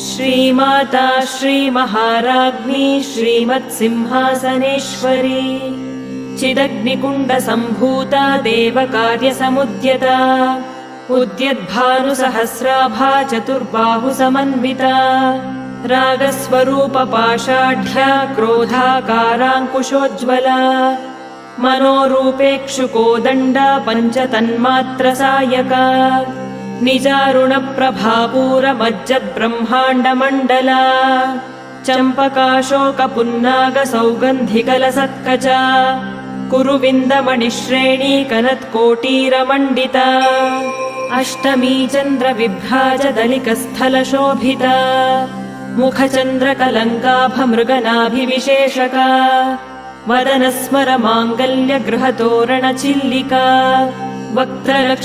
श्रीमाता श्रीमहाराज्ञी श्रीमत्सिंहासनेश्वरी चिदग्निकुण्डसम्भूता देवकार्यसमुद्यता उद्यद्भानुसहस्राभा चतुर्बाहुसमन्विता रागस्वरूपपाषाढ्या क्रोधाकाराङ्कुशोज्ज्वला मनोरूपेक्षुकोदण्डा पञ्चतन्मात्रसायका निजारुणप्रभापूरमज्जद्ब्रह्माण्डमण्डला चम्पकाशोकपुन्नागसौगन्धिकलसत्कचा कुरुविन्दमणिश्रेणी कनत्कोटीरमण्डिता अष्टमी चन्द्रविभ्राजदलिकस्थलशोभिता मुखचन्द्रकलङ्काभमृगनाभिविशेषका वदनस्मरमाङ्गल्यगृहतोरणचिल्लिका वक्त्रलक्ष्मी